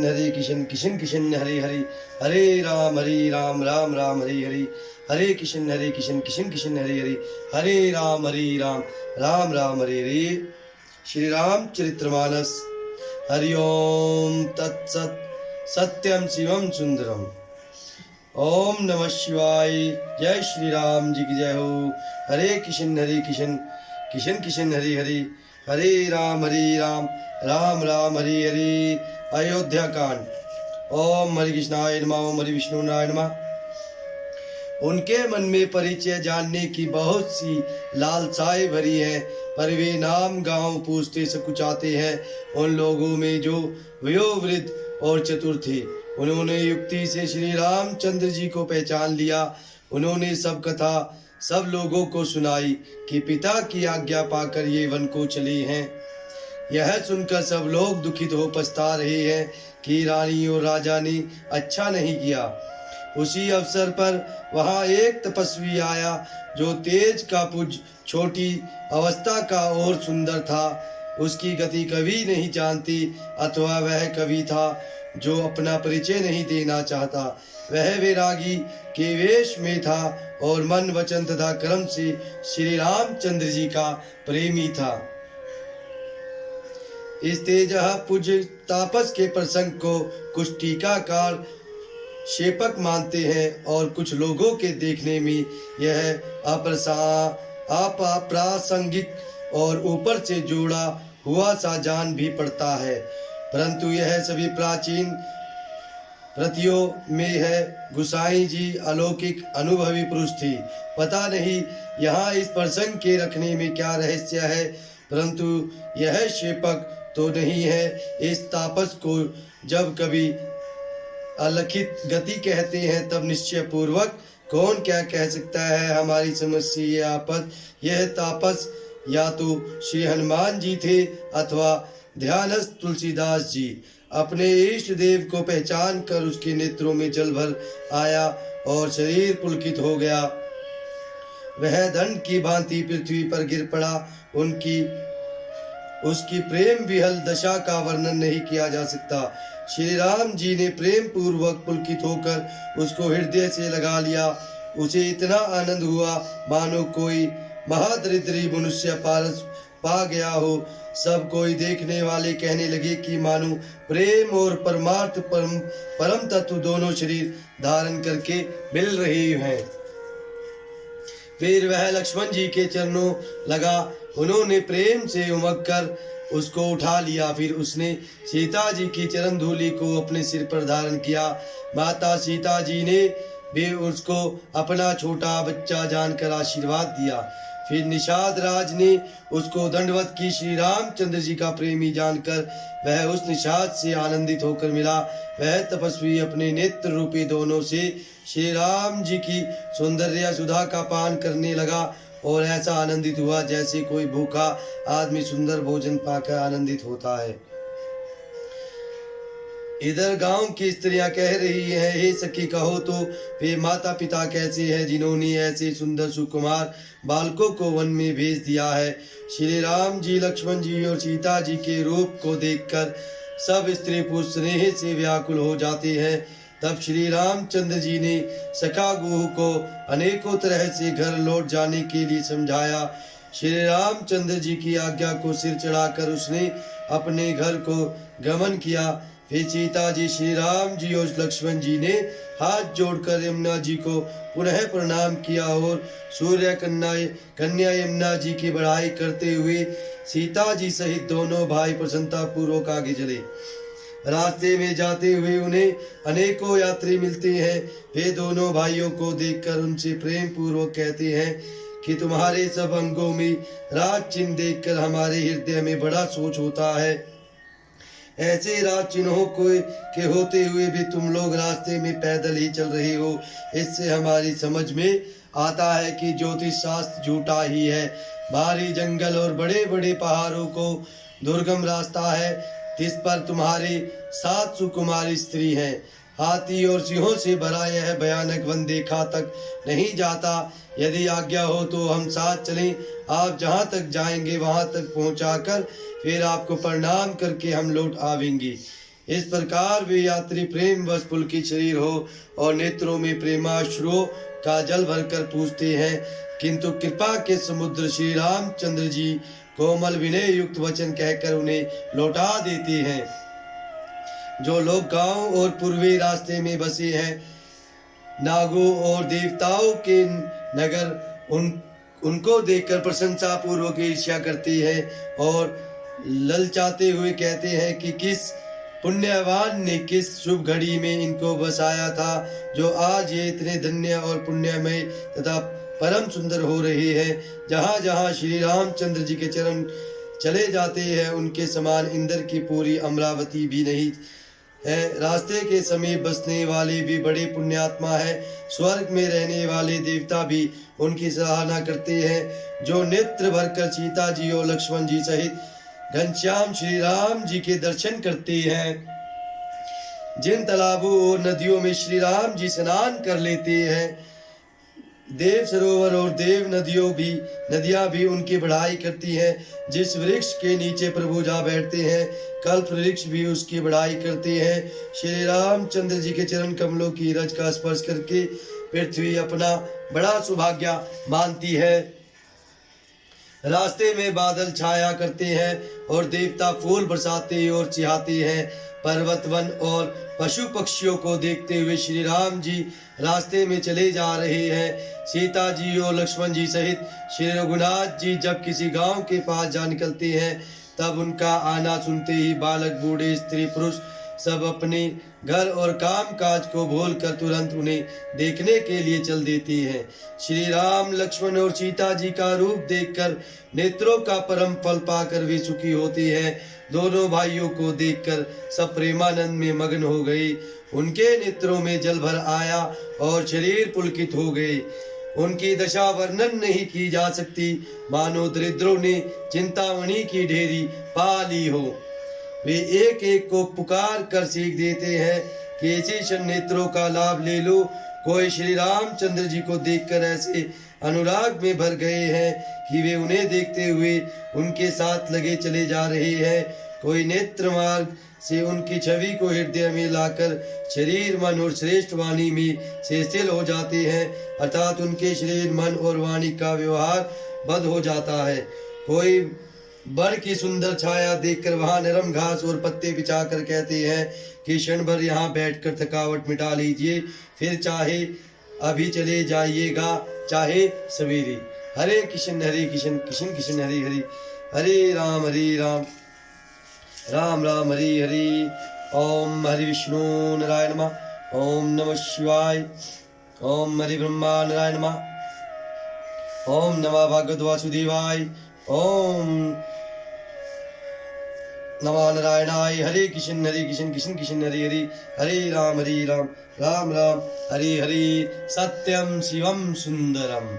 हरे किशन किशन किशन हरे हरे, हरे राम राम राम हरे हरे, हरे किशन किशन किशन हरे हरे, हरे राम राम राम हरे हरे। श्री राम चरित्रमानस। हरि ओम तत्सत। सत्यम शिवम सुंदरम। ओम नमः शिवाय। जय श्री राम जी की जय हो। हरे किशन किशन किशन हरे हरे, हरे राम राम राम हरे हरे। अयोध्या कांड। ओम हरि कृष्णाय नमः, ओम हरि विष्णुनाय नमः। उनके मन में परिचय जानने की बहुत सी लालसाएं भरी हैं, पर वे नाम गांव पूछते सकुचाते हैं। उन लोगों में जो वयोवृद्ध और चतुर थे, उन्होंने युक्ति से श्री रामचंद्र जी को पहचान लिया। उन्होंने सब कथा सब लोगों को सुनाई कि पिता की आज्ञा पाकर ये वन को चले हैं। यह सुनकर सब लोग दुखित हो पछता रहे हैं कि रानी और राजा ने अच्छा नहीं किया। उसी अवसर पर वहां एक तपस्वी आया जो तेज का पुंज, छोटी अवस्था का और सुंदर था। उसकी गति कभी नहीं जानती, अथवा वह कवि था जो अपना परिचय नहीं देना चाहता। वह वैरागी के वेश में था और मन वचन तथा कर्म से श्री रामचंद्र जी का प्रेमी था। इस तेज पुंज तापस के प्रसंग को कुछ टीकाकार शेपक मानते हैं और कुछ लोगों के देखने में यह अप्रासंगिक और ऊपर से जोड़ा हुआ सा जान भी पड़ता है, परंतु यह सभी प्राचीन प्रतियों में है। गुसाई जी अलौकिक अनुभवी पुरुष थी। पता नहीं यहाँ इस प्रसंग के रखने में क्या रहस्य है, परंतु यह शेपक तो नहीं है। इस तापस को जब कभी अलखित गति कहते हैं, तब निश्चय पूर्वक कौन क्या कह सकता है। हमारी समझ से ये आपत, यह तापस या तो श्री हनुमान जी थे अथवा ध्यानस्थ तुलसीदास जी। अपने इष्ट देव को पहचान कर उसके नेत्रों में जल भर आया और शरीर पुलकित हो गया। वह दंड की भांति पृथ्वी पर गिर पड़ा। उसकी प्रेम विहल दशा का वर्णन नहीं किया जा सकता। श्री राम जी ने प्रेम पूर्वक पुलकित होकर उसको हृदय से लगा लिया। उसे इतना आनंद हुआ मानो कोई महादरिद्री मनुष्य पारस पा गया हो। सब कोई देखने वाले कहने लगे कि मानो प्रेम और परमार्थ परम तत्व दोनों शरीर धारण करके मिल रहे हैं। फिर वह लक्ष्मण जी के चरणों लगा। उन्होंने प्रेम से उमग कर उसको उठा लिया। फिर उसने सीता जी की चरण धूलि को अपने सिर पर धारण किया। माता सीता जी ने भी उसको अपना छोटा बच्चा जानकर आशीर्वाद दिया। फिर निषाद राज ने उसको दंडवत की। श्री रामचंद्र जी का प्रेमी जानकर वह उस निषाद से आनंदित होकर मिला। वह तपस्वी अपने नेत्र रूपी दोनों से श्री राम जी की सौंदर्य सुधा का पान करने लगा और ऐसा आनंदित हुआ जैसे कोई भूखा आदमी सुंदर भोजन पाकर आनंदित होता है। इधर गांव की स्त्रियां कह रही हैं, हे सखी कहो तो वे माता पिता कैसे हैं जिन्होंने ऐसे सुंदर सुकुमार बालकों को वन में भेज दिया है। श्री राम जी, लक्ष्मण जी और सीता जी के रूप को देखकर सब स्त्री पुरुष स्नेह से व्याकुल हो जाते हैं। तब श्री रामचंद्र जी ने सखा गुह को अनेकों तरह से घर लौट जाने के लिए समझाया। श्री रामचंद्र जी की आज्ञा को सिर चढ़ाकर उसने अपने घर को गमन किया। फिर सीता जी, श्री राम जी और लक्ष्मण जी ने हाथ जोड़कर यमुना जी को पुनः प्रणाम किया और सूर्य कन्या यमुना जी की बढ़ाई करते हुए सीता जी सहित दोनों भाई प्रसन्नता पूर्वक आगे चले। रास्ते में जाते हुए उन्हें अनेकों यात्री मिलते हैं। वे दोनों भाइयों को देखकर उनसे प्रेम पूर्वक कहते हैं कि तुम्हारे सब अंगों में राज चिन्ह देखकर हमारे हृदय में बड़ा सोच होता है। ऐसे राज चिन्हों के होते हुए भी तुम लोग रास्ते में पैदल ही चल रहे हो। इससे हमारी समझ में आता है कि ज्योतिष शास्त्र झूठा ही है। भारी जंगल और बड़े बड़े पहाड़ों को दुर्गम रास्ता है, जिस पर तुम्हारी 7 सुकुमारी स्त्री हैं। हाथी और सिंहों से भरा यह भयानक वन देखा तक नहीं जाता। यदि आज्ञा हो तो हम साथ चलें। आप जहाँ तक जाएंगे वहाँ तक पहुँचाकर फिर आपको प्रणाम करके हम लौट आवेंगे। इस प्रकार वे यात्री प्रेम वश पुलकित शरीर हो और नेत्रों में प्रेमाश्रुओं का जल भरकर पूछते हैं, किंतु कृपा के समुद्र श्री रामचंद्र जी कोमल विनय युक्त वचन कहकर उन्हें लौटा देते हैं। जो लोग गांव और पूर्वी रास्ते में बसे हैं, नागों और देवताओं के नगर उनको देखकर प्रशंसा पूर्वक ईर्ष्या करती है और ललचाते हुए कहते हैं कि किस पुण्यवान ने किस शुभ घड़ी में इनको बसाया था, जो आज ये इतने धन्य और पुण्यमय तथा परम सुंदर हो रहे हैं। जहाँ जहाँ श्री रामचंद्र जी के चरण चले जाते हैं, उनके समान इंद्र की पूरी अमरावती भी नहीं है। रास्ते के समीप बसने वाले भी बड़े पुण्यात्मा है। स्वर्ग में रहने वाले देवता भी उनकी सराहना करते हैं। जो नेत्र भरकर सीता जी और लक्ष्मण जी सहित घनश्याम श्री राम जी के दर्शन करते हैं, जिन तालाबों और नदियों में श्री राम जी स्नान कर लेते हैं, देव सरोवर और देव नदियां भी उनकी बढ़ाई करती हैं। जिस वृक्ष के नीचे प्रभु जा बैठते हैं, कल्प वृक्ष भी उसकी बढ़ाई करते हैं। श्री रामचंद्र जी के चरण कमलों की रज का स्पर्श करके पृथ्वी अपना बड़ा सौभाग्य मानती है। रास्ते में बादल छाया करते हैं और देवता फूल बरसाते और चिढ़ाते हैं। पर्वत वन और पशु पक्षियों को देखते हुए श्री राम जी रास्ते में चले जा रहे हैं। सीता जी और लक्ष्मण जी सहित श्री रघुनाथ जी जब किसी गांव के पास जा निकलते हैं, तब उनका आना सुनते ही बालक बूढ़े स्त्री पुरुष सब अपने घर और काम काज को भूलकर तुरंत उन्हें देखने के लिए चल देते हैं। श्री राम लक्ष्मण और सीता जी का रूप देखकर नेत्रों का परम फल पाकर वे सुखी होते हैं। दोनों भाइयों को देखकर सब प्रेमानंद में मग्न हो गए। उनके नेत्रों में जल भर आया और शरीर पुलकित हो गए। उनकी दशा वर्णन नहीं की जा सकती, मानो दरिद्रों ने चिंतामणि की ढेरी पा ली हो। वे एक एक को पुकार कर सीख देते हैं कि ऐसे क्षण नेत्रों का लाभ ले लो। कोई श्री रामचंद्र जी को देखकर ऐसे अनुराग में भर गए हैं कि वे उन्हें देखते हुए उनके साथ लगे चले जा रहे हैं। कोई नेत्र मार्ग से उनकी छवि को हृदय में लाकर शरीर मन और श्रेष्ठ वाणी में से स्थिर हो जाते हैं, अर्थात उनके शरीर मन और वाणी का व्यवहार बंद हो जाता है। कोई वन की सुंदर छाया देखकर वहां नरम घास और पत्ते बिछाकर कहते हैं कि क्षण भर यहाँ बैठकर थकावट मिटा लीजिए, फिर चाहे अभी चले जाइएगा, चाहे सवेरे। हरे कृष्ण कृष्ण कृष्ण हरे हरे, हरे राम राम राम हरे हरे। ओम हरि विष्णु नारायण नमः। ओम नमः शिवाय। ओम हरि ब्रह्मा नारायण नमः। ओम नमः भगवत वासुदेवाय। ओम नमः नारायणाय। हरे कृष्ण कृष्ण कृष्ण हरे हरे, हरे राम राम राम हरे हरे। सत्यम शिवम सुंदरम।